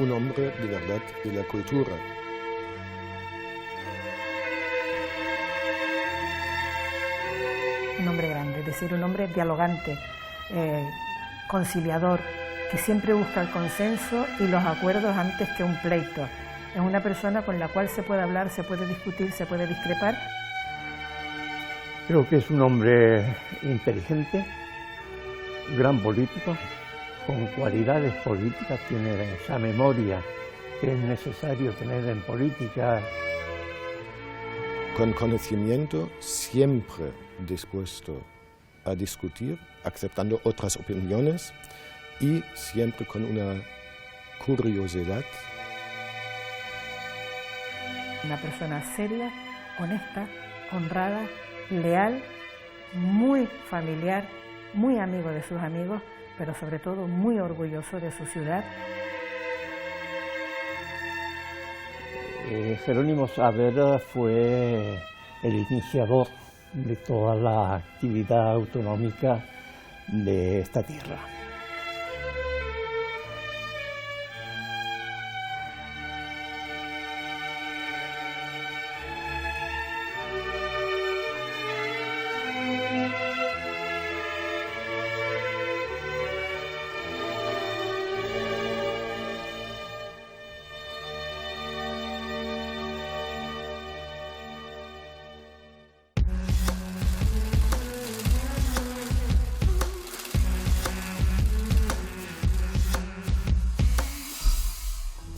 un hombre de verdad de la cultura. Un hombre grande, es decir, un hombre dialogante, conciliador, que siempre busca el consenso y los acuerdos antes que un pleito. Es una persona con la cual se puede hablar, se puede discutir, se puede discrepar. Creo que es un hombre inteligente, gran político, con cualidades políticas, tiene esa memoria que es necesario tener en política. Con conocimiento, siempre dispuesto a discutir, aceptando otras opiniones y siempre con una curiosidad. Una persona seria, honesta, honrada, leal, muy familiar, muy amigo de sus amigos, pero sobre todo muy orgulloso de su ciudad. Jerónimo Saavedra fue el iniciador de toda la actividad autonómica de esta tierra.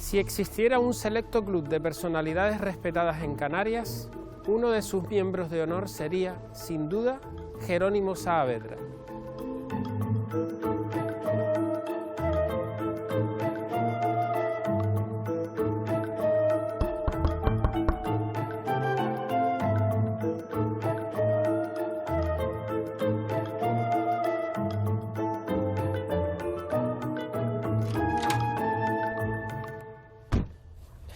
Si existiera un selecto club de personalidades respetadas en Canarias, uno de sus miembros de honor sería, sin duda, Jerónimo Saavedra.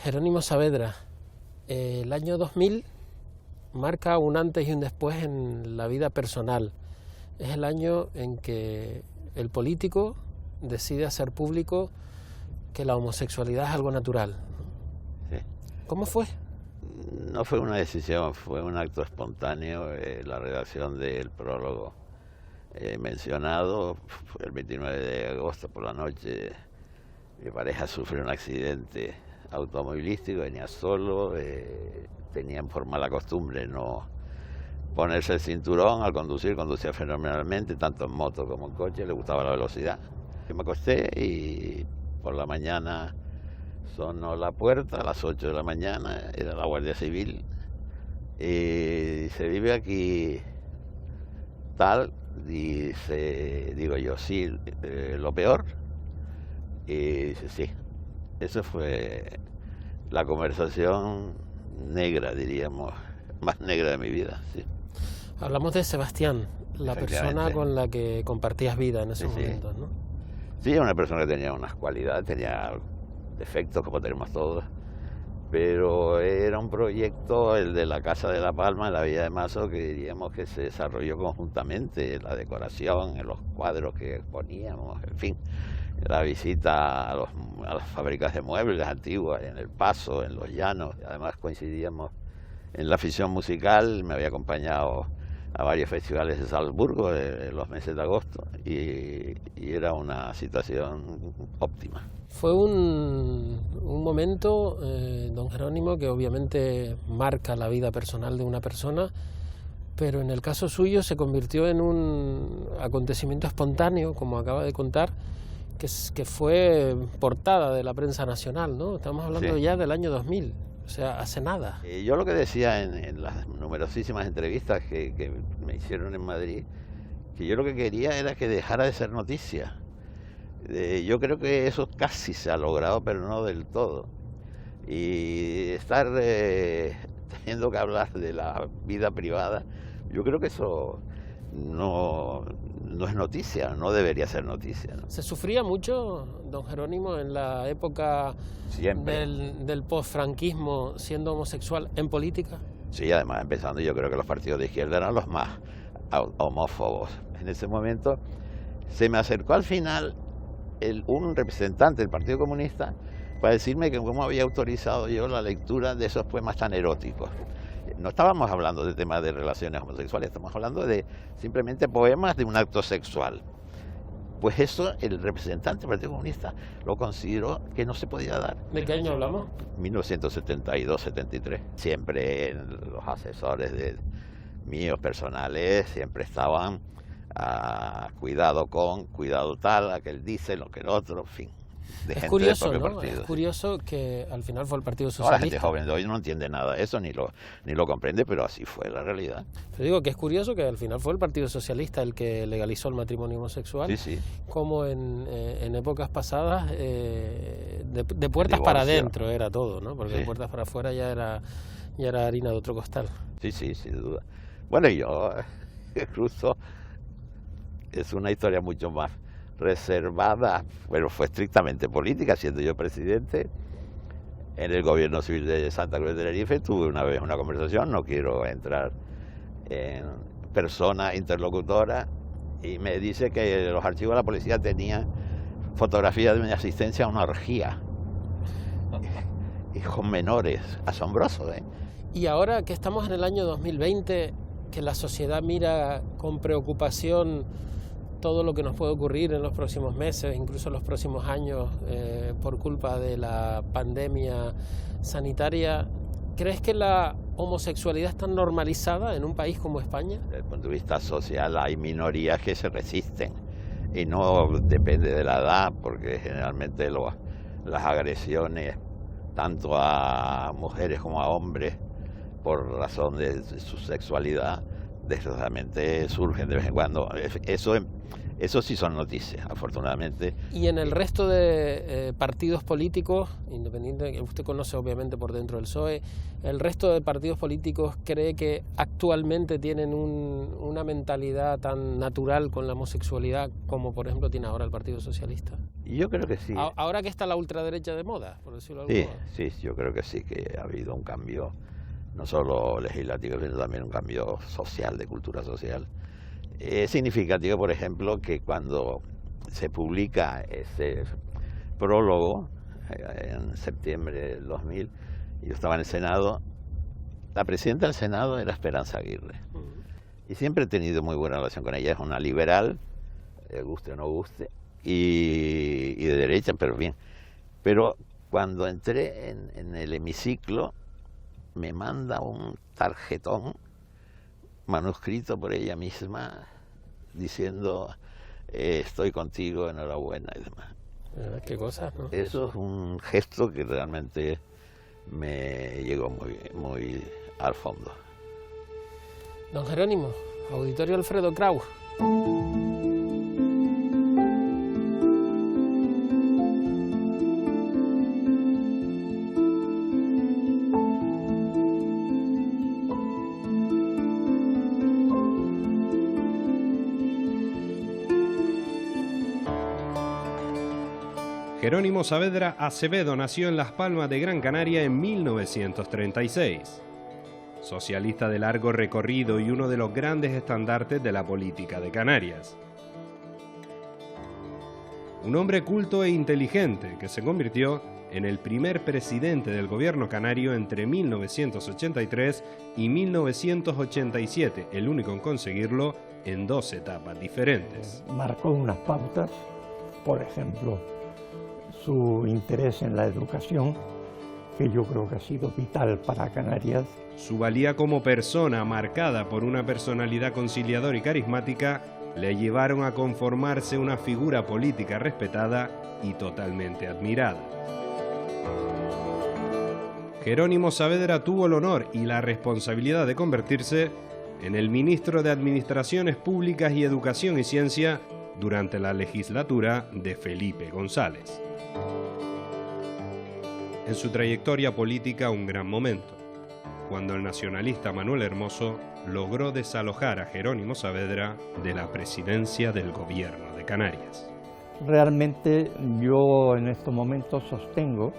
Jerónimo Saavedra, el año 2000 marca un antes y un después en la vida personal. Es el año en que el político decide hacer público que la homosexualidad es algo natural. Sí. ¿Cómo fue? No fue una decisión, fue un acto espontáneo. La redacción del prólogo mencionado fue el 29 de agosto por la noche. Mi pareja sufrió un accidente automovilístico, venía solo, tenían por mala costumbre no ponerse el cinturón al conducir, conducía fenomenalmente, tanto en moto como en coche, le gustaba la velocidad. Yo me acosté y por la mañana sonó la puerta a las 8 de la mañana, era la Guardia Civil, y se vive aquí tal, dice, digo yo, sí, lo peor, y dice, sí. Eso fue la conversación negra, diríamos, más negra de mi vida. Sí. Hablamos de Sebastián, la persona con la que compartías vida en esos momentos, ¿no? Sí, una persona que tenía unas cualidades, tenía defectos como tenemos todos, pero era un proyecto, el de la Casa de la Palma, en la Villa de Mazo, que diríamos que se desarrolló conjuntamente, la decoración, en los cuadros que poníamos, en fin. La visita a las fábricas de muebles antiguas, en El Paso, en Los Llanos. Además coincidíamos en la afición musical, me había acompañado a varios festivales de Salzburgo en los meses de agosto y era una situación óptima. Fue un momento, don Jerónimo, que obviamente marca la vida personal de una persona, pero en el caso suyo se convirtió en un acontecimiento espontáneo, como acaba de contar, que fue portada de la prensa nacional, ¿no? Estamos hablando ya del año 2000, o sea, hace nada. Yo lo que decía en las numerosísimas entrevistas que me hicieron en Madrid, que yo lo que quería era que dejara de ser noticia. Yo creo que eso casi se ha logrado, pero no del todo. Y estar teniendo que hablar de la vida privada, yo creo que eso no es noticia, no debería ser noticia, ¿no? ¿Se sufría mucho, don Jerónimo, en la época del posfranquismo siendo homosexual en política? Sí, además empezando, yo creo que los partidos de izquierda eran los más homófobos. En ese momento se me acercó al final un representante del Partido Comunista para decirme que cómo había autorizado yo la lectura de esos poemas tan eróticos. No estábamos hablando de temas de relaciones homosexuales, estamos hablando de simplemente poemas de un acto sexual. Pues eso el representante del Partido Comunista lo consideró que no se podía dar. ¿De qué año hablamos? 1972-73. Siempre los asesores míos personales siempre estaban cuidado con, cuidado tal, aquel dice, lo que el otro, en fin. Es curioso, ¿no? Es curioso que al final fue el Partido Socialista. La gente joven de hoy no entiende nada de eso, ni lo comprende, pero así fue la realidad. Te digo que es curioso que al final fue el Partido Socialista el que legalizó el matrimonio homosexual, sí, sí. Como en épocas pasadas, de puertas para adentro era todo, ¿no? Porque sí. De puertas para afuera ya era harina de otro costal. Sí, sí, sin duda. Bueno, yo incluso es una historia mucho más reservada, pero fue estrictamente política, siendo yo presidente. En el gobierno civil de Santa Cruz de Tenerife tuve una vez una conversación, no quiero entrar en persona interlocutora, y me dice que los archivos de la policía tenían fotografías de mi asistencia a una orgía. Y con menores, asombroso, ¿eh? Y ahora que estamos en el año 2020, que la sociedad mira con preocupación todo lo que nos puede ocurrir en los próximos meses, incluso en los próximos años, por culpa de la pandemia sanitaria, ¿crees que la homosexualidad está normalizada en un país como España? Desde el punto de vista social hay minorías que se resisten, y no depende de la edad, porque generalmente las agresiones, tanto a mujeres como a hombres, por razón de su sexualidad, desgraciadamente surgen de vez en cuando. Eso sí son noticias, afortunadamente. Y en el resto de partidos políticos, independiente, que usted conoce obviamente por dentro del PSOE, ¿el resto de partidos políticos cree que actualmente tienen una mentalidad tan natural con la homosexualidad como por ejemplo tiene ahora el Partido Socialista? Yo creo que sí. Ahora que está la ultraderecha de moda, por decirlo de algún modo. Sí, yo creo que sí, que ha habido un cambio, no solo legislativo, sino también un cambio social, de cultura social. Es significativo, por ejemplo, que cuando se publica ese prólogo, en septiembre del 2000, yo estaba en el Senado, la presidenta del Senado era Esperanza Aguirre. Y siempre he tenido muy buena relación con ella, es una liberal, guste o no guste, y de derecha, pero bien. Pero cuando entré en el hemiciclo, me manda un tarjetón manuscrito por ella misma diciendo estoy contigo, enhorabuena y demás. Qué cosa, ¿no? Eso es un gesto que realmente me llegó muy al fondo. Don Jerónimo, Auditorio Alfredo Kraus. Jerónimo Saavedra Acevedo nació en Las Palmas de Gran Canaria en 1936. Socialista de largo recorrido y uno de los grandes estandartes de la política de Canarias. Un hombre culto e inteligente que se convirtió en el primer presidente del gobierno canario entre 1983 y 1987, el único en conseguirlo en 2 etapas diferentes. Marcó unas pautas, por ejemplo, su interés en la educación, que yo creo que ha sido vital para Canarias. Su valía como persona, marcada por una personalidad conciliadora y carismática, le llevaron a conformarse una figura política respetada y totalmente admirada. Jerónimo Saavedra tuvo el honor y la responsabilidad de convertirse en el ministro de Administraciones Públicas y Educación y Ciencia durante la legislatura de Felipe González. En su trayectoria política un gran momento, cuando el nacionalista Manuel Hermoso logró desalojar a Jerónimo Saavedra de la presidencia del gobierno de Canarias. Realmente yo en estos momentos sostengo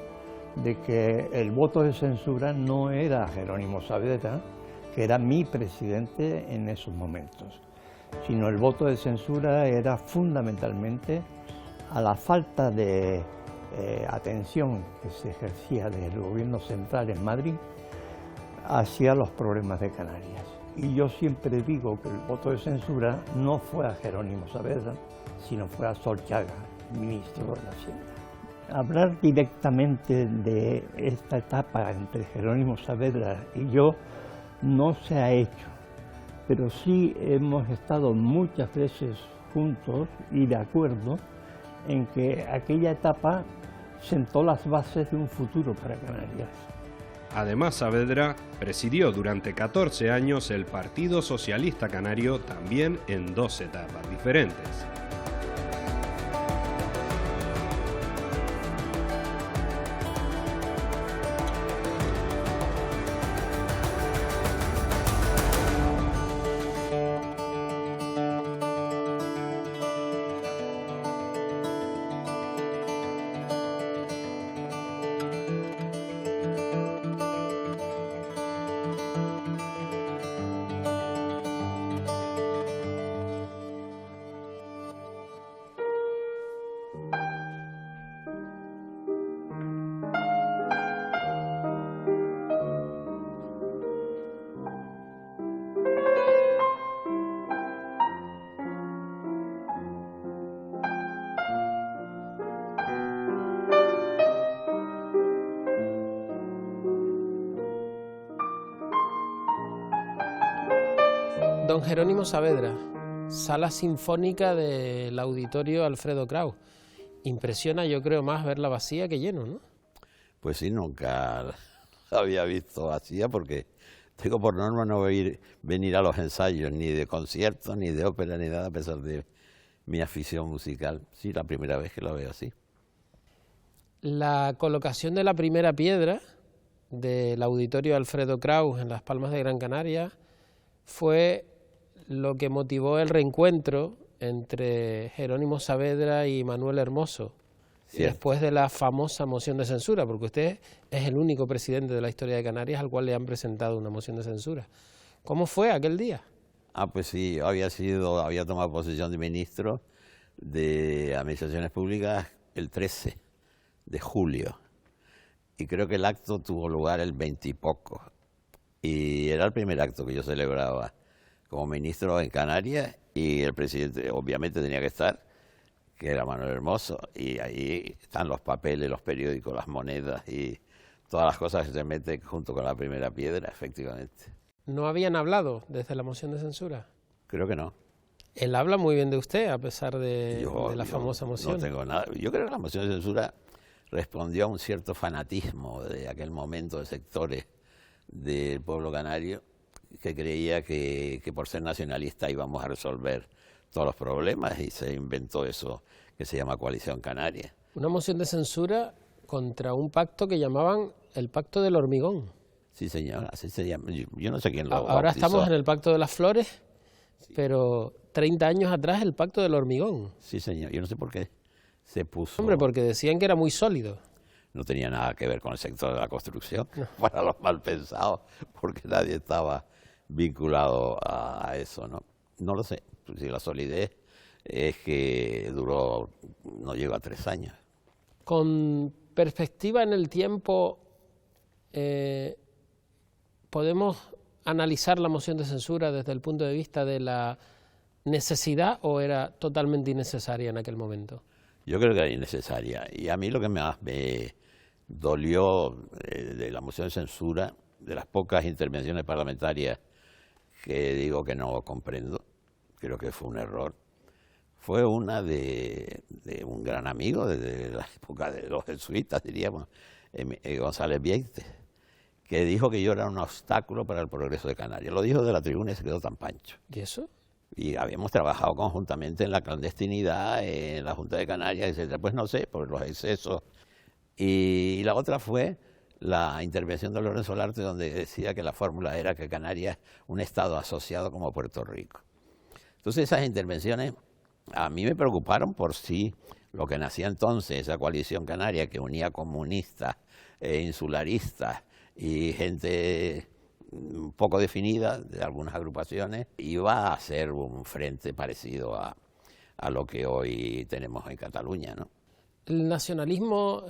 de que el voto de censura no era Jerónimo Saavedra, que era mi presidente en esos momentos, sino el voto de censura era fundamentalmente a la falta de atención que se ejercía desde el gobierno central en Madrid hacia los problemas de Canarias. Y yo siempre digo que el voto de censura no fue a Jerónimo Saavedra, sino fue a Solchaga, ministro de la Hacienda. Hablar directamente de esta etapa entre Jerónimo Saavedra y yo no se ha hecho, pero sí hemos estado muchas veces juntos y de acuerdo en que aquella etapa sentó las bases de un futuro para Canarias. Además, Saavedra presidió durante 14 años el Partido Socialista Canario, también en 2 etapas diferentes. Don Jerónimo Saavedra, sala sinfónica del Auditorio Alfredo Kraus. Impresiona, yo creo, más verla vacía que lleno, ¿no? Pues sí, nunca la había visto vacía porque tengo por norma no venir a los ensayos, ni de conciertos, ni de ópera, ni nada, a pesar de mi afición musical. Sí, la primera vez que la veo así. La colocación de la primera piedra del Auditorio Alfredo Kraus en Las Palmas de Gran Canaria fue lo que motivó el reencuentro entre Jerónimo Saavedra y Manuel Hermoso, después de la famosa moción de censura, porque usted es el único presidente de la historia de Canarias al cual le han presentado una moción de censura. ¿Cómo fue aquel día? Ah, pues sí, había tomado posesión de ministro de Administraciones Públicas el 13 de julio, y creo que el acto tuvo lugar el 20 y poco, y era el primer acto que yo celebraba como ministro en Canarias, y el presidente obviamente tenía que estar, que era Manuel Hermoso, y ahí están los papeles, los periódicos, las monedas y todas las cosas que se meten junto con la primera piedra, efectivamente. ¿No habían hablado desde la moción de censura? Creo que no. Él habla muy bien de usted, a pesar de la famosa moción. No tengo nada. Yo creo que la moción de censura respondió a un cierto fanatismo de aquel momento de sectores del pueblo canario, que creía que por ser nacionalista íbamos a resolver todos los problemas, y se inventó eso que se llama Coalición Canaria. Una moción de censura contra un pacto que llamaban el Pacto del Hormigón. Sí, señor, así se llama. Yo no sé quién lo Ahora bautizó. estamos en el Pacto de las Flores, sí, pero 30 años atrás el Pacto del Hormigón. Sí, señor, yo no sé por qué se puso... Hombre, porque decían que era muy sólido. No tenía nada que ver con el sector de la construcción, no, para los mal pensados, porque nadie estaba vinculado a eso, ¿no? No lo sé, si la solidez es que duró, no llegó a 3 años. Con perspectiva en el tiempo, ¿podemos analizar la moción de censura desde el punto de vista de la necesidad o era totalmente innecesaria en aquel momento? Yo creo que era innecesaria, y a mí lo que más me dolió de la moción de censura, de las pocas intervenciones parlamentarias que digo que no comprendo, creo que fue un error, fue una de un gran amigo desde la época de los jesuitas, diríamos, González Vieites, que dijo que yo era un obstáculo para el progreso de Canarias. Lo dijo de la tribuna y se quedó tan pancho. ¿Y eso? Y habíamos trabajado conjuntamente en la clandestinidad, en la Junta de Canarias, etc. Pues no sé, por los excesos. Y la otra fue la intervención de Lorenzo Olarte, donde decía que la fórmula era que Canarias es un estado asociado como Puerto Rico. Entonces esas intervenciones a mí me preocuparon por si lo que nacía entonces, esa coalición canaria que unía comunistas, insularistas y gente poco definida de algunas agrupaciones, iba a ser un frente parecido a lo que hoy tenemos en Cataluña, ¿no? El nacionalismo,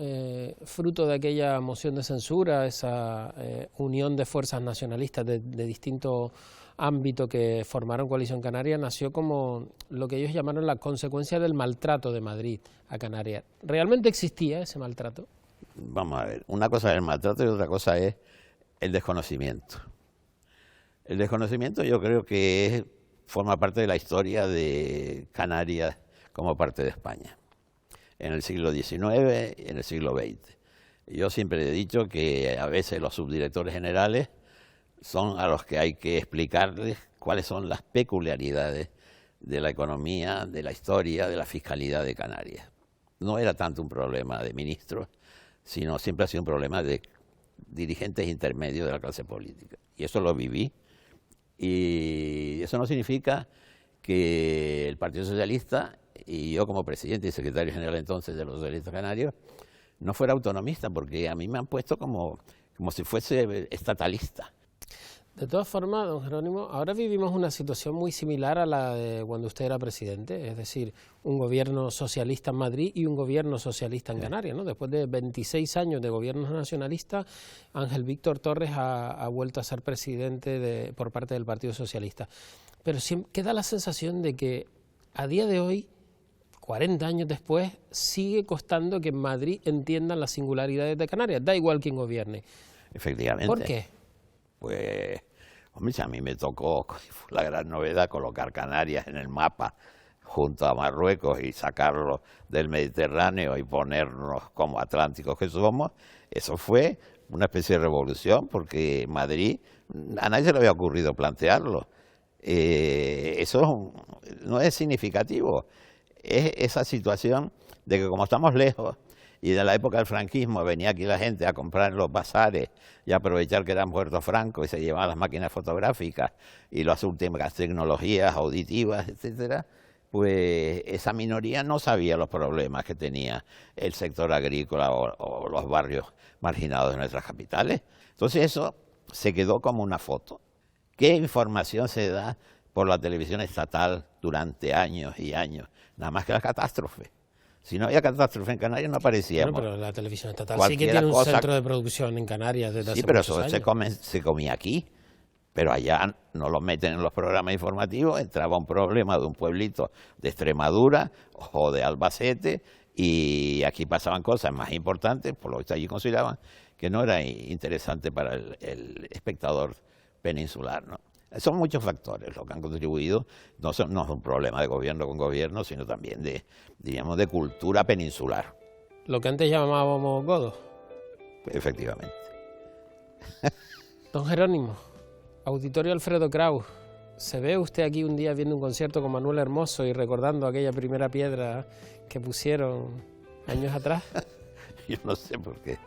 fruto de aquella moción de censura, esa unión de fuerzas nacionalistas de distintos ámbitos que formaron Coalición Canaria, nació como lo que ellos llamaron la consecuencia del maltrato de Madrid a Canarias. ¿Realmente existía ese maltrato? Vamos a ver, una cosa es el maltrato y otra cosa es el desconocimiento. El desconocimiento yo creo que forma parte de la historia de Canarias como parte de España, en el siglo XIX y en el siglo XX. Yo siempre he dicho que a veces los subdirectores generales son a los que hay que explicarles cuáles son las peculiaridades de la economía, de la historia, de la fiscalidad de Canarias. No era tanto un problema de ministros, sino siempre ha sido un problema de dirigentes intermedios de la clase política. Y eso lo viví. Y eso no significa que el Partido Socialista y yo como presidente y secretario general entonces de los socialistas canarios no fuera autonomista, porque a mí me han puesto como si fuese estatalista. De todas formas, don Jerónimo, ahora vivimos una situación muy similar a la de cuando usted era presidente, es decir, un gobierno socialista en Madrid y un gobierno socialista en Canarias, ¿no? Después de 26 años de gobiernos nacionalistas, Ángel Víctor Torres ha vuelto a ser presidente por parte del Partido Socialista. Pero queda la sensación de que a día de hoy, 40 años después, sigue costando que en Madrid entiendan las singularidades de Canarias, da igual quién gobierne. Efectivamente. ¿Por qué? Pues, hombre, a mí me tocó, fue la gran novedad, colocar Canarias en el mapa junto a Marruecos y sacarlo del Mediterráneo y ponernos como atlánticos que somos. Eso fue una especie de revolución, porque Madrid, a nadie se le había ocurrido plantearlo. Eso no es significativo. Es esa situación de que como estamos lejos, y de la época del franquismo venía aquí la gente a comprar en los bazares y a aprovechar que era Puerto Franco y se llevaban las máquinas fotográficas y las últimas tecnologías auditivas, etcétera, pues esa minoría no sabía los problemas que tenía el sector agrícola o los barrios marginados de nuestras capitales. Entonces eso se quedó como una foto. ¿Qué información se da por la televisión estatal durante años y años? Nada más que la catástrofe. Si no había catástrofe en Canarias no aparecíamos. Bueno, pero la televisión estatal sí que tiene un centro de producción en Canarias desde hace sí, pero muchos eso años. se comía aquí. Pero allá no lo meten en los programas informativos. Entraba un problema de un pueblito de Extremadura o de Albacete y aquí pasaban cosas más importantes, por lo que allí consideraban que no era interesante para el espectador peninsular, ¿no? Son muchos factores los que han contribuido, no es un problema de gobierno con gobierno, sino también digamos, de cultura peninsular. Lo que antes llamábamos godos. Efectivamente. Don Jerónimo, Auditorio Alfredo Kraus, ¿se ve usted aquí un día viendo un concierto con Manuel Hermoso y recordando aquella primera piedra que pusieron años atrás? Yo no sé por qué.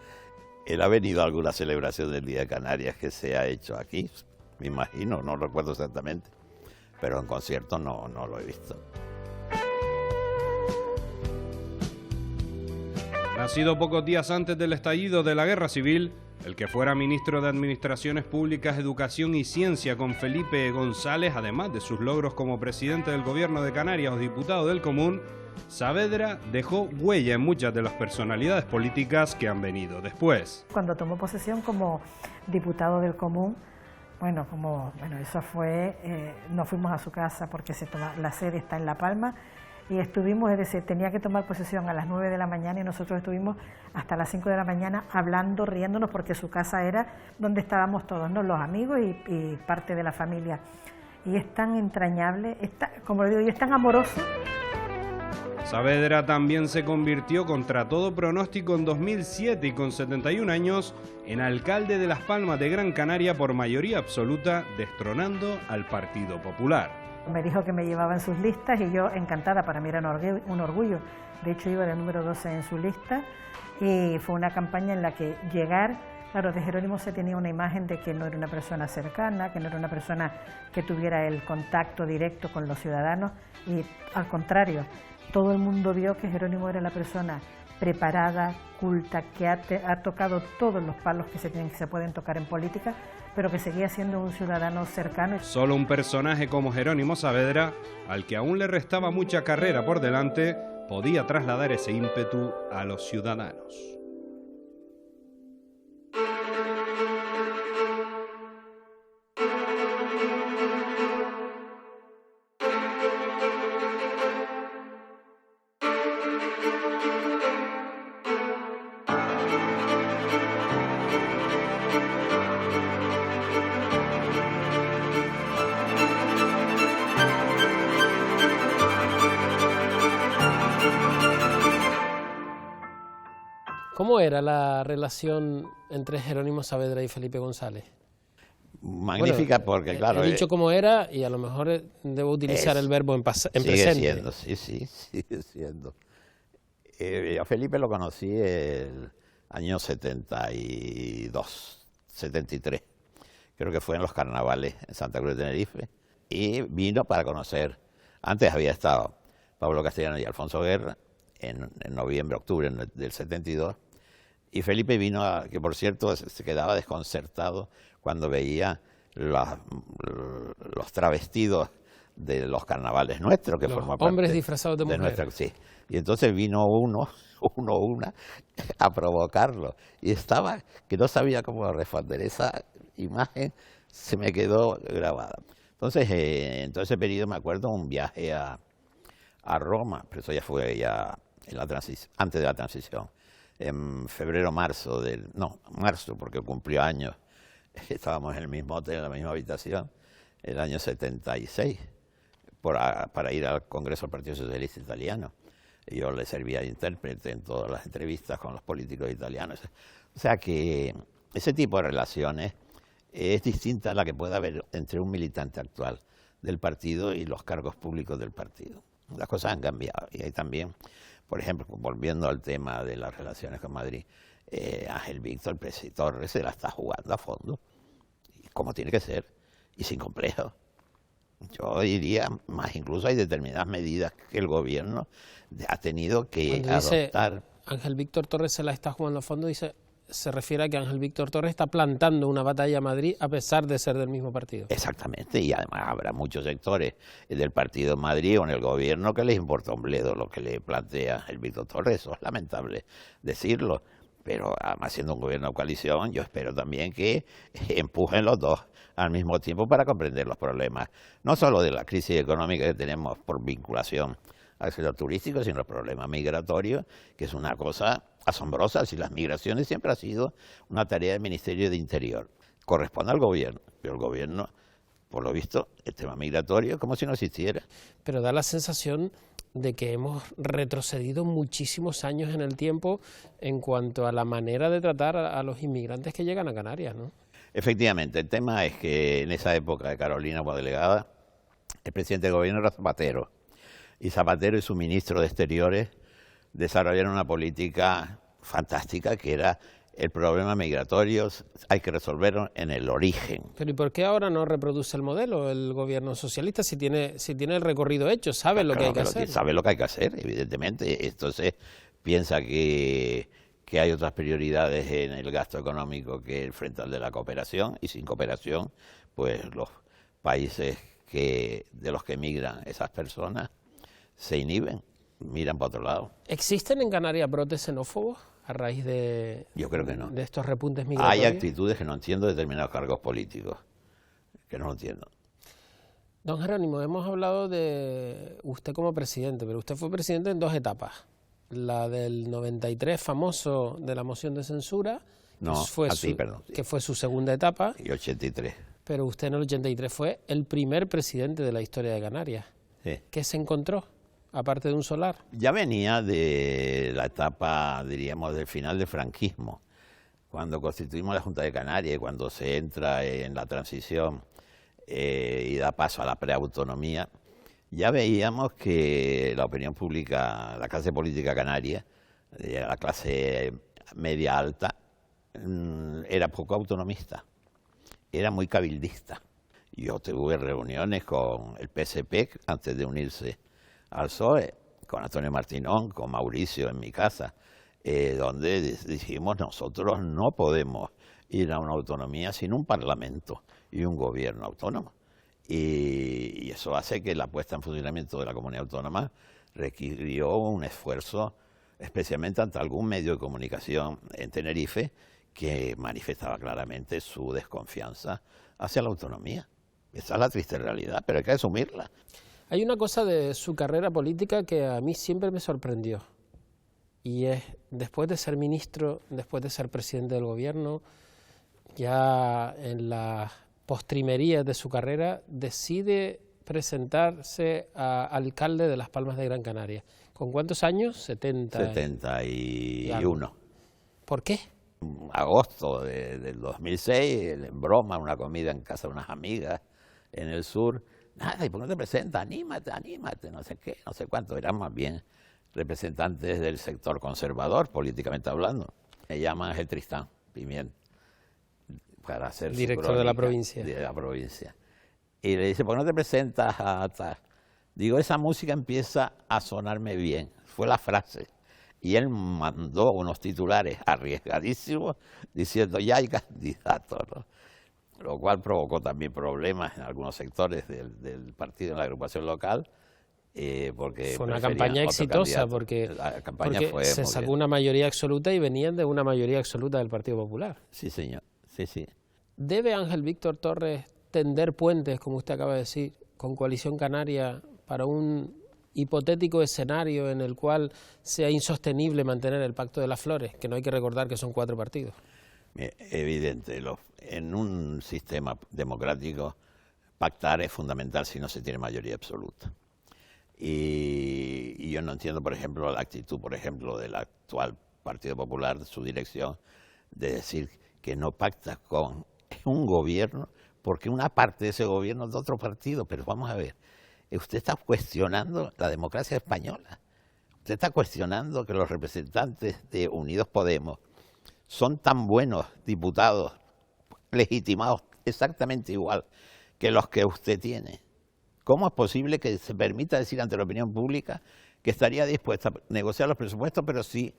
Él ha venido a alguna celebración del Día de Canarias que se ha hecho aquí, me imagino, no recuerdo exactamente, pero en concierto no lo he visto. Nacido pocos días antes del estallido de la Guerra Civil, el que fuera ministro de Administraciones Públicas, Educación y Ciencia con Felipe González, además de sus logros como presidente del gobierno de Canarias o diputado del Común, Saavedra dejó huella en muchas de las personalidades políticas que han venido después. Cuando tomó posesión como diputado del Común, eso fue, nos fuimos a su casa porque la sede está en La Palma y estuvimos, es decir, tenía que tomar posesión a las 9 de la mañana y nosotros estuvimos hasta las 5 de la mañana hablando, riéndonos, porque su casa era donde estábamos todos, ¿no? Los amigos y parte de la familia. Y es tan entrañable, como le digo, y es tan amoroso. Saavedra también se convirtió contra todo pronóstico en 2007 y con 71 años en alcalde de Las Palmas de Gran Canaria por mayoría absoluta, destronando al Partido Popular. Me dijo que me llevaba en sus listas y yo encantada, para mí era un orgullo. De hecho iba de número 12 en su lista y fue una campaña en la que claro, de Jerónimo se tenía una imagen de que no era una persona cercana, que no era una persona que tuviera el contacto directo con los ciudadanos y al contrario, todo el mundo vio que Jerónimo era la persona preparada, culta, que ha tocado todos los palos que se pueden tocar en política, pero que seguía siendo un ciudadano cercano. Solo un personaje como Jerónimo Saavedra, al que aún le restaba mucha carrera por delante, podía trasladar ese ímpetu a los ciudadanos. ¿Cómo era la relación entre Jerónimo Saavedra y Felipe González? Magnífica, bueno, porque claro... He dicho cómo era y a lo mejor debo utilizar el verbo en presente. Sigue siendo, sigue siendo. A Felipe lo conocí el año 72, 73. Creo que fue en los carnavales en Santa Cruz de Tenerife. Y vino para conocer. Antes había estado Pablo Castellano y Alfonso Guerra en noviembre, octubre del 72. Y Felipe vino, que por cierto se quedaba desconcertado cuando veía los travestidos de los carnavales nuestros, que forman parte hombres disfrazados de mujer. Sí. Y entonces vino una, a provocarlo. Y estaba, que no sabía cómo responder. Esa imagen se me quedó grabada. Entonces, en todo ese periodo me acuerdo un viaje a Roma, pero eso ya fue en antes de la transición, en marzo, porque cumplió años, estábamos en el mismo hotel, en la misma habitación, el año 76, para ir al Congreso del Partido Socialista Italiano. Yo le servía de intérprete en todas las entrevistas con los políticos italianos. O sea que ese tipo de relaciones es distinta a la que puede haber entre un militante actual del partido y los cargos públicos del partido. Las cosas han cambiado y hay también, por ejemplo, volviendo al tema de las relaciones con Madrid, Ángel Víctor Torres se la está jugando a fondo, como tiene que ser, y sin complejo. Yo diría, más incluso hay determinadas medidas que el gobierno ha tenido que adoptar. Ángel Víctor Torres se la está jugando a fondo, se refiere a que Ángel Víctor Torres está plantando una batalla a Madrid a pesar de ser del mismo partido. Exactamente, y además habrá muchos sectores del partido en Madrid o en el gobierno que les importa un bledo lo que le plantea Ángel Víctor Torres. Eso es lamentable decirlo, pero además siendo un gobierno de coalición, yo espero también que empujen los dos al mismo tiempo para comprender los problemas, no solo de la crisis económica que tenemos por vinculación al sector turístico, sino el problema migratorio, que es una cosa asombrosa. Si las migraciones siempre ha sido una tarea del Ministerio de Interior, corresponde al gobierno, pero el gobierno, por lo visto, el tema migratorio es como si no existiera. Pero da la sensación de que hemos retrocedido muchísimos años en el tiempo en cuanto a la manera de tratar a los inmigrantes que llegan a Canarias, ¿no? Efectivamente, el tema es que en esa época de Carolina como delegada, el presidente del gobierno era Zapatero, y Zapatero y su ministro de Exteriores desarrollaron una política fantástica que era el problema migratorio, hay que resolverlo en el origen. Pero ¿y por qué ahora no reproduce el modelo el gobierno socialista si tiene el recorrido hecho, sabe lo que hay que hacer? Sabe lo que hay que hacer, evidentemente. Entonces piensa que hay otras prioridades en el gasto económico que el frente al de la cooperación, y sin cooperación, pues los países de los que emigran esas personas se inhiben, miran para otro lado. ¿Existen en Canarias brotes xenófobos a raíz Yo creo que no. de estos repuntes migratorios? Hay actitudes que no entiendo de determinados cargos políticos, que no lo entiendo. Don Jerónimo, hemos hablado de usted como presidente, pero usted fue presidente en dos etapas. La del 93, famoso, de la moción de censura, que fue su segunda etapa. Y 83. Pero usted en el 83 fue el primer presidente de la historia de Canarias. Sí. ¿Qué se encontró, aparte de un solar? Ya venía de la etapa, diríamos, del final del franquismo, cuando constituimos la Junta de Canarias y cuando se entra en la transición y da paso a la preautonomía. Ya veíamos que la opinión pública, la clase política canaria, la clase media alta, era poco autonomista, era muy cabildista. Yo tuve reuniones con el PSP antes de unirse al PSOE, con Antonio Martinón, con Mauricio en mi casa, donde dijimos nosotros no podemos ir a una autonomía sin un parlamento y un gobierno autónomo. Y eso hace que la puesta en funcionamiento de la comunidad autónoma requirió un esfuerzo, especialmente ante algún medio de comunicación en Tenerife, que manifestaba claramente su desconfianza hacia la autonomía. Esa es la triste realidad, pero hay que asumirla. Hay una cosa de su carrera política que a mí siempre me sorprendió, y es, después de ser ministro, después de ser presidente del gobierno, ya en las postrimerías de su carrera, decide presentarse a alcalde de Las Palmas de Gran Canaria. ¿Con cuántos años? 71. ¿Por qué? Agosto del 2006, en broma, una comida en casa de unas amigas en el sur. Nada, ¿y por qué no te presentas? Anímate, anímate, no sé qué, no sé cuánto. Eran más bien representantes del sector conservador, políticamente hablando. Me llama Ángel Tristán Pimienta para ser director de la provincia. De la provincia. Y le dice, ¿por qué no te presentas a tal? Digo, esa música empieza a sonarme bien. Fue la frase. Y él mandó unos titulares arriesgadísimos diciendo, ya hay candidato, ¿no? Lo cual provocó también problemas en algunos sectores del partido, en la agrupación local, porque fue una campaña exitosa, porque se sacó una mayoría absoluta y venían de una mayoría absoluta del Partido Popular. Sí, señor, sí, sí. ¿Debe Ángel Víctor Torres tender puentes, como usted acaba de decir, con Coalición Canaria para un hipotético escenario en el cual sea insostenible mantener el Pacto de las Flores, que no hay que recordar que son 4 partidos? Evidente, en un sistema democrático pactar es fundamental si no se tiene mayoría absoluta. Y yo no entiendo, por ejemplo, la actitud, por ejemplo, del actual Partido Popular, de su dirección, de decir que no pacta con un gobierno, porque una parte de ese gobierno es de otro partido. Pero vamos a ver, usted está cuestionando la democracia española. Usted está cuestionando que los representantes de Unidos Podemos son tan buenos diputados, legitimados exactamente igual que los que usted tiene. ¿Cómo es posible que se permita decir ante la opinión pública que estaría dispuesta a negociar los presupuestos, pero si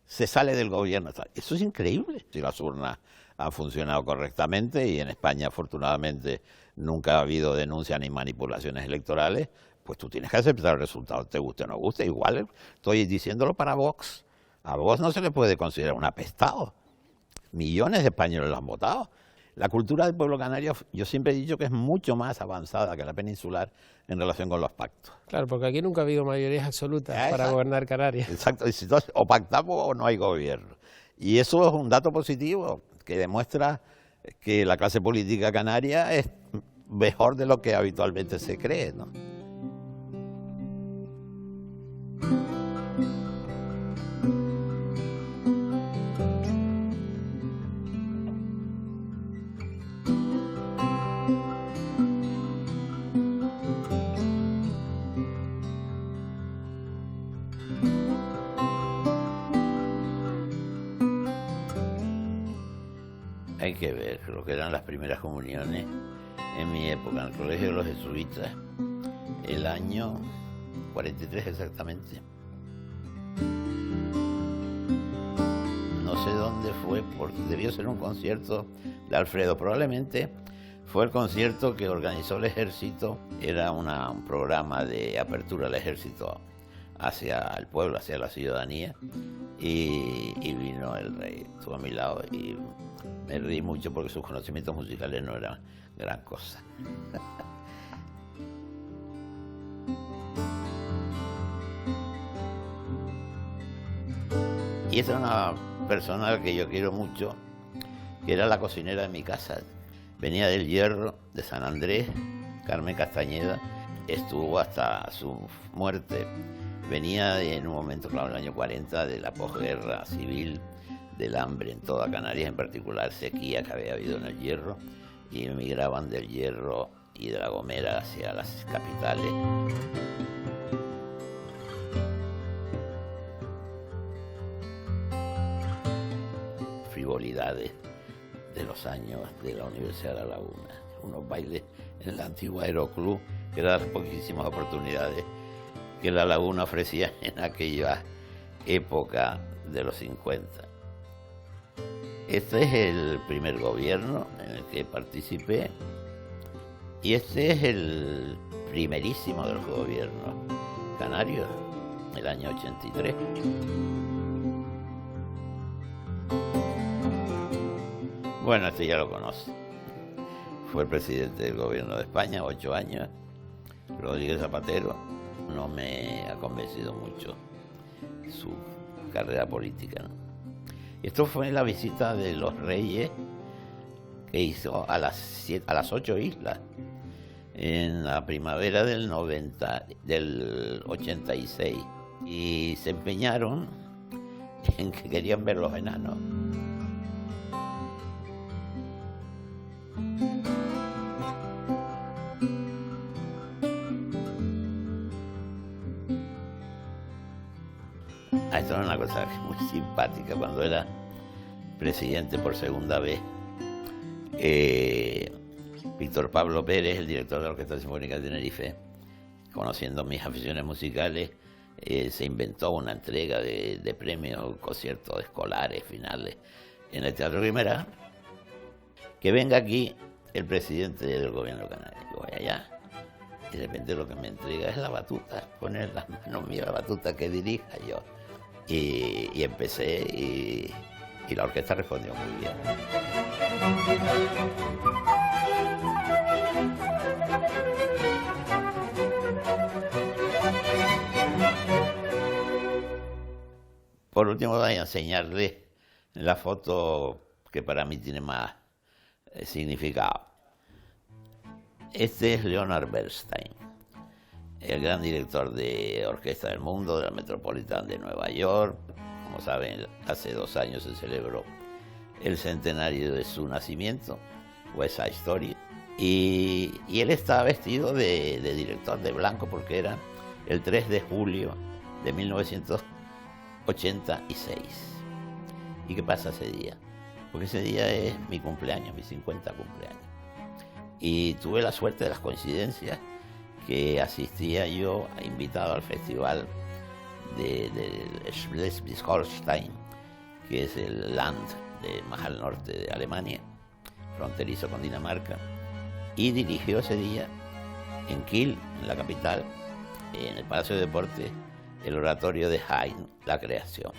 se sale del gobierno? Eso es increíble. Si las urnas han funcionado correctamente, y en España afortunadamente nunca ha habido denuncias ni manipulaciones electorales, pues tú tienes que aceptar el resultado, te guste o no guste. Igual estoy diciéndolo para Vox. A Vox no se le puede considerar un apestado. Millones de españoles lo han votado. La cultura del pueblo canario, yo siempre he dicho que es mucho más avanzada que la peninsular en relación con los pactos. Claro, porque aquí nunca ha habido mayorías absolutas para gobernar Canarias. Exacto, y entonces, o pactamos o no hay gobierno. Y eso es un dato positivo que demuestra que la clase política canaria es mejor de lo que habitualmente se cree, ¿no? Hay que ver lo que eran las primeras comuniones en mi época, en el Colegio de los Jesuitas, el año 43 exactamente. No sé dónde fue, debió ser un concierto de Alfredo, probablemente fue el concierto que organizó el Ejército, era un programa de apertura del Ejército hacia el pueblo, hacia la ciudadanía, y vino el rey, estuvo a mi lado y me reí mucho porque sus conocimientos musicales no eran gran cosa. Y esta es una persona que yo quiero mucho, que era la cocinera de mi casa. Venía del Hierro, de San Andrés, Carmen Castañeda, estuvo hasta su muerte. Venía en un momento, claro, en el año 40, de la posguerra civil, del hambre en toda Canarias, en particular sequía que había habido en el Hierro, y emigraban del Hierro y de La Gomera hacia las capitales. Frivolidades de los años de la Universidad de La Laguna, unos bailes en el antiguo Aeroclub, que eran las poquísimas oportunidades que La Laguna ofrecía en aquella época de los 50. Este es el primer gobierno en el que participé y este es el primerísimo de los gobiernos canarios. el año 83. Bueno, este ya lo conoce. Fue el presidente del gobierno de España, 8 años. Rodríguez Zapatero. No me ha convencido mucho su carrera política, ¿no? Esto fue la visita de los reyes que hizo a las 8 islas en la primavera del 86, y se empeñaron en que querían ver los enanos. Esto era una cosa muy simpática. Cuando era presidente por segunda vez, Víctor Pablo Pérez, el director de la Orquesta Sinfónica de Tenerife, conociendo mis aficiones musicales, se inventó una entrega de premios, conciertos escolares, finales, en el Teatro Guimerá. Que venga aquí el presidente del gobierno canario. Yo voy allá, y de repente lo que me entrega es la batuta, poner las manos mías la batuta que dirija yo. Y empecé, y la orquesta respondió muy bien. Por último, voy a enseñarles la foto que para mí tiene más significado. Este es Leonard Bernstein, el gran director de orquesta del mundo, de la Metropolitan de Nueva York. Como saben, hace 2 años se celebró el centenario de su nacimiento, West Side Story, y él estaba vestido de director de blanco porque era el 3 de julio de 1986. ¿Y qué pasa ese día? Porque ese día es mi cumpleaños, mi 50 cumpleaños. Y tuve la suerte de las coincidencias que asistía yo, invitado al festival de Schleswig-Holstein, que es el land más al norte de Alemania, fronterizo con Dinamarca, y dirigió ese día en Kiel, en la capital, en el Palacio de Deportes, el oratorio de Haydn, La Creación.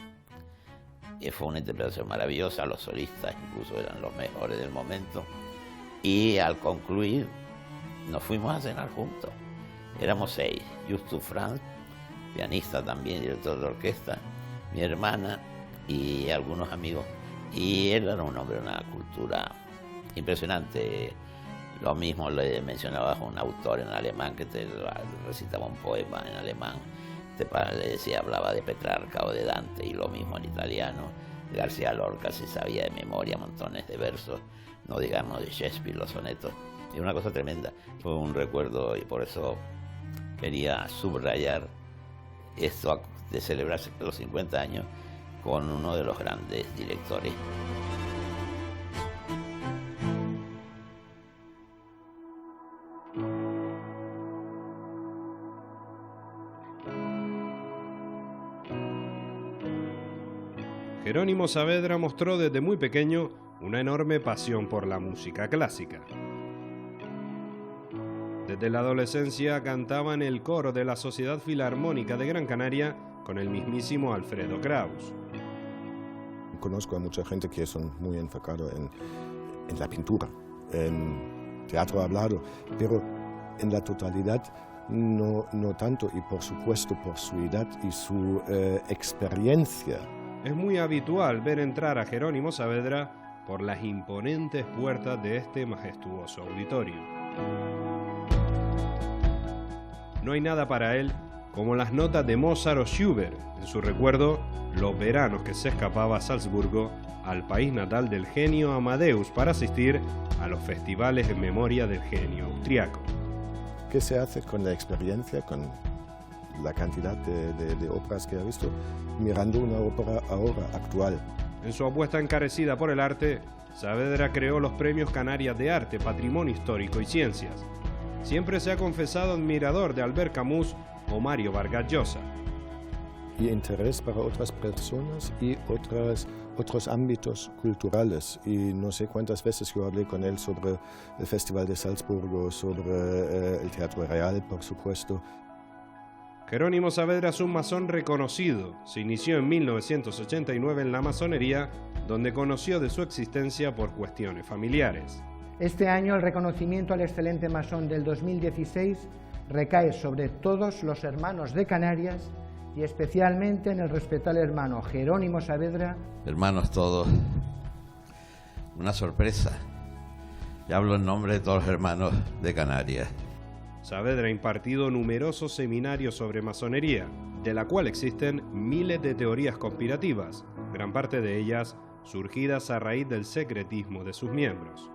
Y fue una interpretación maravillosa, los solistas incluso eran los mejores del momento, y al concluir nos fuimos a cenar juntos. Éramos 6, Justus Franz, pianista también, director de orquesta, mi hermana y algunos amigos. Y él era un hombre de una cultura impresionante. Lo mismo le mencionaba a un autor en alemán que te recitaba un poema en alemán. Le decía, hablaba de Petrarca o de Dante, y lo mismo en italiano. García Lorca se sabía de memoria montones de versos, no digamos de Shakespeare, los sonetos. Y una cosa tremenda. Fue un recuerdo, y por eso quería subrayar esto de celebrarse los 50 años con uno de los grandes directores. Jerónimo Saavedra mostró desde muy pequeño una enorme pasión por la música clásica. Desde la adolescencia cantaba en el coro de la Sociedad Filarmónica de Gran Canaria con el mismísimo Alfredo Kraus. Conozco a mucha gente que son muy enfocados en la pintura, en teatro hablado, pero en la totalidad no tanto, y por supuesto por su edad y su experiencia. Es muy habitual ver entrar a Jerónimo Saavedra por las imponentes puertas de este majestuoso auditorio. No hay nada para él como las notas de Mozart o Schubert, en su recuerdo, los veranos que se escapaba a Salzburgo, al país natal del genio Amadeus, para asistir a los festivales en memoria del genio austriaco. ¿Qué se hace con la experiencia, con la cantidad de óperas que ha visto, mirando una ópera ahora actual? En su apuesta encarecida por el arte, Saavedra creó los Premios Canarias de Arte, Patrimonio Histórico y Ciencias. Siempre se ha confesado admirador de Albert Camus o Mario Vargas Llosa. Y interés para otras personas y otros ámbitos culturales. Y no sé cuántas veces yo hablé con él sobre el Festival de Salzburgo, sobre el Teatro Real, por supuesto. Jerónimo Saavedra es un masón reconocido. Se inició en 1989 en la masonería, donde conoció de su existencia por cuestiones familiares. Este año el reconocimiento al excelente masón del 2016 recae sobre todos los hermanos de Canarias y especialmente en el respetable hermano Jerónimo Saavedra. Hermanos todos, una sorpresa. Y hablo en nombre de todos los hermanos de Canarias. Saavedra ha impartido numerosos seminarios sobre masonería, de la cual existen miles de teorías conspirativas, gran parte de ellas surgidas a raíz del secretismo de sus miembros.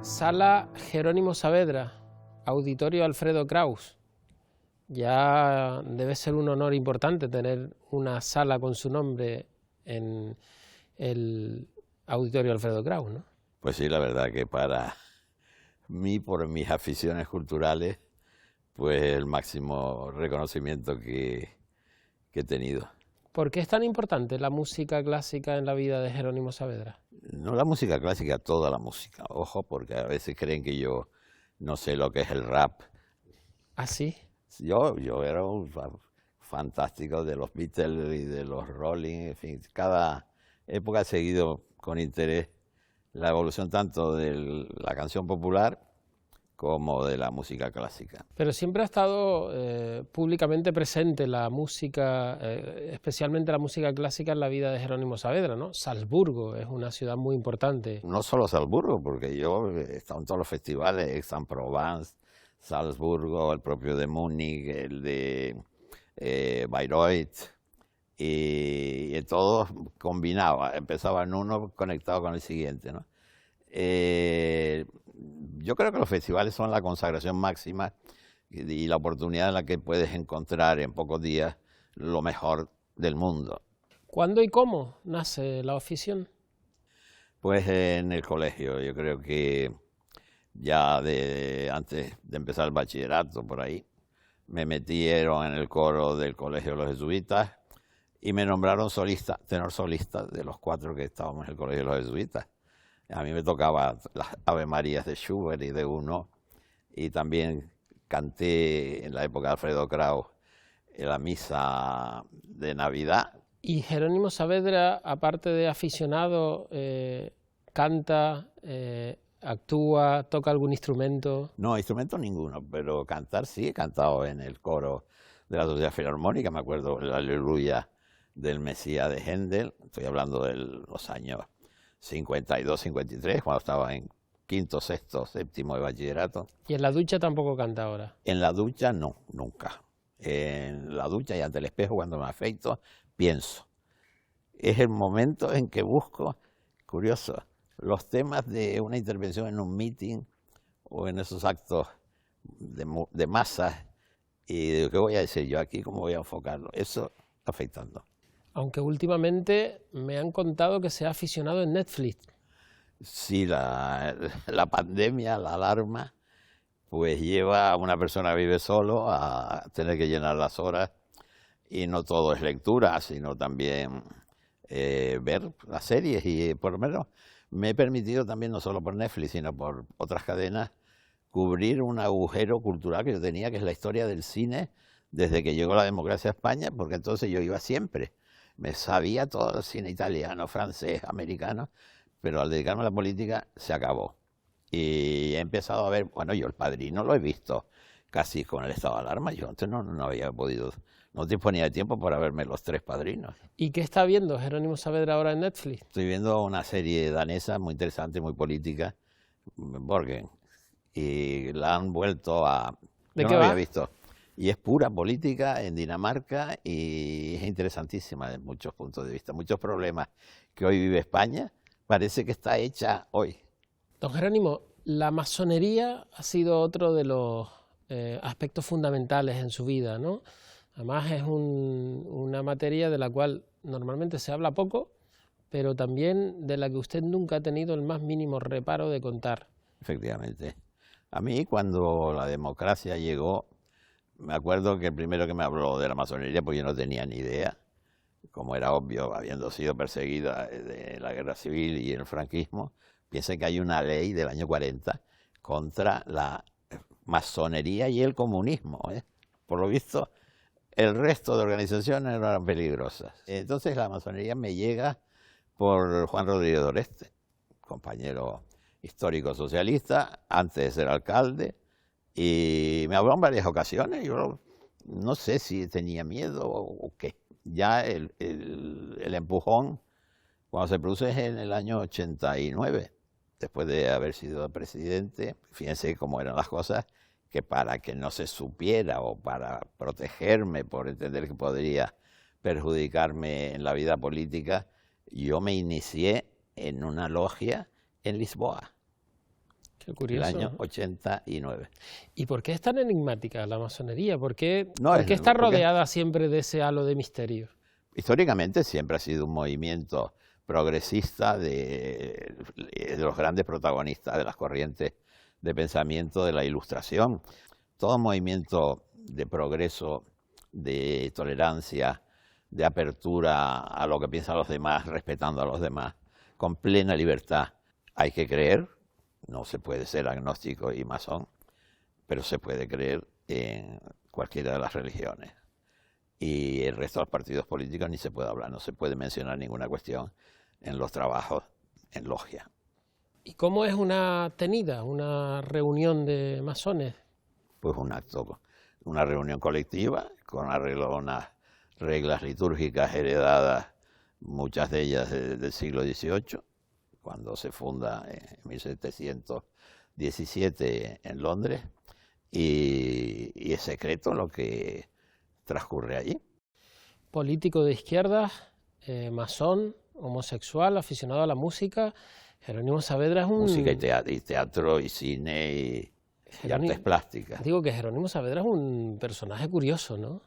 Sala Jerónimo Saavedra, Auditorio Alfredo Kraus. Ya debe ser un honor importante tener una sala con su nombre en el Auditorio Alfredo Kraus, ¿no? Pues sí, la verdad que para mí, por mis aficiones culturales, pues el máximo reconocimiento que he tenido. ¿Por qué es tan importante la música clásica en la vida de Jerónimo Saavedra? No la música clásica, toda la música. Ojo, porque a veces creen que yo no sé lo que es el rap. ¿Ah, sí? Yo era un fanático de los Beatles y de los Rolling, en fin, cada época he seguido con interés la evolución tanto de la canción popular como de la música clásica. Pero siempre ha estado públicamente presente la música, especialmente la música clásica en la vida de Jerónimo Saavedra, ¿no? Salzburgo es una ciudad muy importante. No solo Salzburgo, porque yo he estado en todos los festivales, Aix-en-Provence, Salzburgo, el propio de Múnich, el de Bayreuth, y en todos combinaba, empezaba en uno conectado con el siguiente, ¿no? Yo creo que los festivales son la consagración máxima y la oportunidad en la que puedes encontrar en pocos días lo mejor del mundo. ¿Cuándo y cómo nace la afición? Pues en el colegio, yo creo que ya antes de empezar el bachillerato, por ahí, me metieron en el coro del Colegio de los Jesuitas y me nombraron solista, tenor solista de los 4 que estábamos en el Colegio de los Jesuitas. A mí me tocaba las Ave Marías de Schubert y de Gounod, y también canté en la época de Alfredo Kraus en la misa de Navidad. ¿Y Jerónimo Saavedra, aparte de aficionado, canta, actúa, toca algún instrumento? No, instrumento ninguno, pero cantar sí, he cantado en el coro de la Sociedad Filarmónica, me acuerdo el Aleluya del Mesías de Händel, estoy hablando de los años 52, 53, cuando estaba en quinto, sexto, séptimo de bachillerato. ¿Y en la ducha tampoco canta ahora? En la ducha no, nunca. En la ducha y ante el espejo cuando me afeito, pienso. Es el momento en que busco, curioso, los temas de una intervención en un meeting o en esos actos de masas, y digo, ¿qué voy a decir yo aquí? ¿Cómo voy a enfocarlo? Eso afectando. Aunque últimamente me han contado que se ha aficionado en Netflix. Sí, la pandemia, la alarma, pues lleva a una persona que vive solo a tener que llenar las horas, y no todo es lectura, sino también ver las series, y por lo menos me he permitido también, no solo por Netflix, sino por otras cadenas, cubrir un agujero cultural que yo tenía, que es la historia del cine desde que llegó la democracia a España, porque entonces yo iba siempre. Me sabía todo el cine italiano, francés, americano, pero al dedicarme a la política se acabó. Y he empezado a ver, bueno, yo El Padrino lo he visto casi con el estado de alarma, yo antes no había podido, no disponía de tiempo para verme Los 3 Padrinos. ¿Y qué está viendo Jerónimo Saavedra ahora en Netflix? Estoy viendo una serie danesa muy interesante, muy política, Borgen, y la han vuelto a... ¿De yo qué no va? había visto. Y es pura política en Dinamarca y es interesantísima desde muchos puntos de vista. Muchos problemas que hoy vive España, parece que está hecha hoy. Don Jerónimo, la masonería ha sido otro de los aspectos fundamentales en su vida, ¿no? Además es una materia de la cual normalmente se habla poco, pero también de la que usted nunca ha tenido el más mínimo reparo de contar. Efectivamente. A mí, cuando la democracia llegó, me acuerdo que el primero que me habló de la masonería, porque yo no tenía ni idea, como era obvio, habiendo sido perseguida de la guerra civil y el franquismo, piensa que hay una ley del año 40 contra la masonería y el comunismo. Por lo visto, el resto de organizaciones no eran peligrosas. Entonces la masonería me llega por Juan Rodríguez Doreste, compañero histórico socialista, antes de ser alcalde, y me habló en varias ocasiones. Yo no sé si tenía miedo o qué. Ya el empujón, cuando se produce, es en el año 89, después de haber sido presidente. Fíjense cómo eran las cosas, que para que no se supiera o para protegerme por entender que podría perjudicarme en la vida política, yo me inicié en una logia en Lisboa. Qué curioso. El año 89. ¿Y por qué es tan enigmática la masonería? ¿Por qué porque está rodeada siempre de ese halo de misterio? Históricamente siempre ha sido un movimiento progresista de los grandes protagonistas de las corrientes de pensamiento de la Ilustración. Todo movimiento de progreso, de tolerancia, de apertura a lo que piensan los demás, respetando a los demás, con plena libertad. Hay que creer, no se puede ser agnóstico y masón, pero se puede creer en cualquiera de las religiones. Y el resto de los partidos políticos ni se puede hablar, no se puede mencionar ninguna cuestión en los trabajos en logia. ¿Y cómo es una reunión de masones? Pues un acto, una reunión colectiva con arreglo a unas reglas litúrgicas heredadas, muchas de ellas del siglo XVIII, cuando se funda en 1717 en Londres, y es secreto lo que transcurre allí. Político de izquierdas, masón, homosexual, aficionado a la música. Jerónimo Saavedra es un... Música y teatro y cine y artes plásticas. Digo que Jerónimo Saavedra es un personaje curioso, ¿no?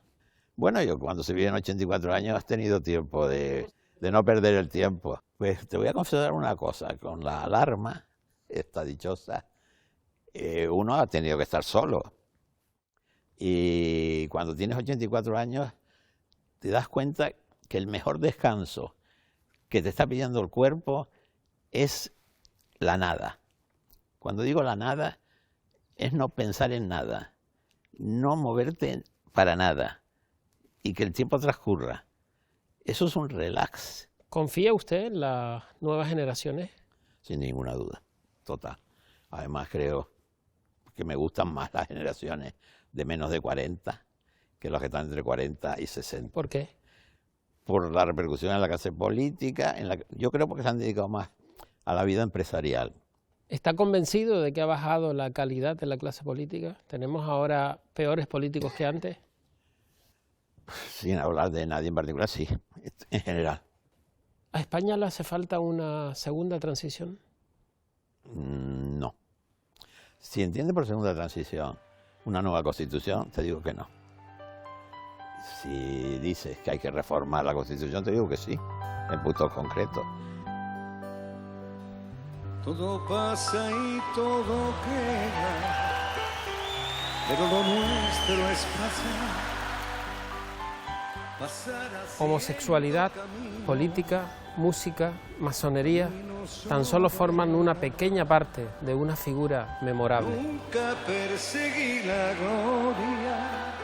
Bueno, yo cuando se viven 84 años has tenido tiempo de no perder el tiempo. Pues te voy a confesar una cosa, con la alarma, esta dichosa, uno ha tenido que estar solo. Y cuando tienes 84 años te das cuenta que el mejor descanso que te está pidiendo el cuerpo es la nada. Cuando digo la nada, es no pensar en nada, no moverte para nada y que el tiempo transcurra. Eso es un relax. ¿Confía usted en las nuevas generaciones? Sin ninguna duda, total. Además creo que me gustan más las generaciones de menos de 40 que los que están entre 40 y 60. ¿Por qué? Por la repercusión en la clase política, yo creo porque se han dedicado más a la vida empresarial. ¿Está convencido de que ha bajado la calidad de la clase política? ¿Tenemos ahora peores políticos que antes? Sin hablar de nadie en particular, sí, en general. ¿A España le hace falta una segunda transición? No. Si entiende por segunda transición una nueva constitución, te digo que no. Si dices que hay que reformar la constitución, te digo que sí, en puntos concretos. Todo pasa y todo queda, pero lo nuestro es pasar. Homosexualidad, política, música, masonería, tan solo forman una pequeña parte de una figura memorable. Nunca perseguí la gloria.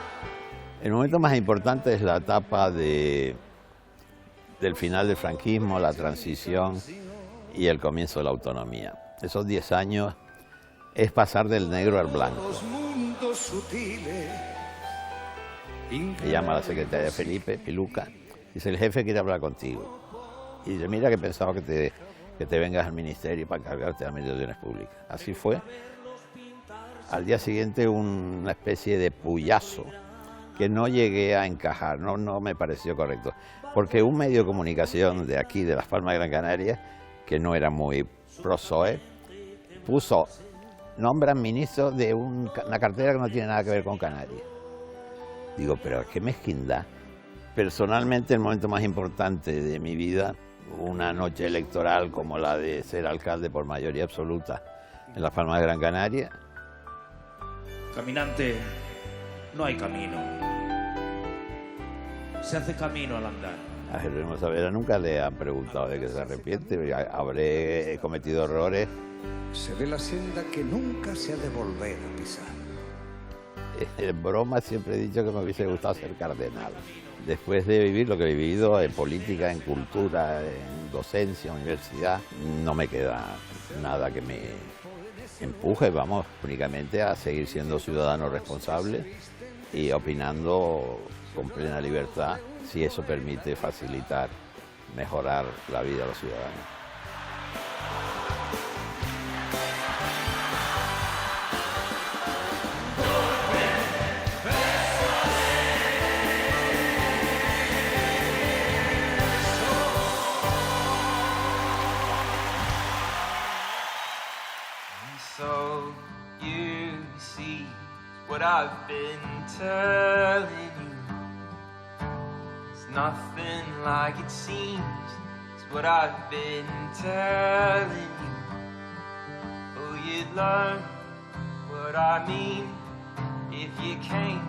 El momento más importante es la etapa del final del franquismo, la transición y el comienzo de la autonomía. Esos 10 años es pasar del negro al blanco. Me llama la secretaria Felipe, Piluca, dice: el jefe quiere hablar contigo. Y dice: mira que pensaba que te vengas al ministerio para cargarte de las relaciones públicas. Así fue. Al día siguiente una especie de puyazo que no llegué a encajar, no me pareció correcto. Porque un medio de comunicación de aquí, de Las Palmas de Gran Canaria, que no era muy pro-PSOE, nombran ministro de una cartera que no tiene nada que ver con Canarias. Digo, pero qué mezquindad. Personalmente, el momento más importante de mi vida, una noche electoral como la de ser alcalde por mayoría absoluta en Las Palmas de Gran Canaria, Caminante, no hay camino. Se hace camino al andar. A Jerónimo Saavedra nunca le han preguntado de qué se arrepiente. Habré cometido errores. Se ve la senda que nunca se ha de volver a pisar. En broma siempre he dicho que me hubiese gustado ser cardenal. Después de vivir lo que he vivido en política, en cultura, en docencia, universidad, no me queda nada que me empuje, vamos, únicamente a seguir siendo ciudadano responsable y opinando con plena libertad, si eso permite facilitar, mejorar la vida de los ciudadanos. So you see what I've been telling you. It's nothing like it seems. It's what I've been telling you. Oh, you'd learn what I mean if you came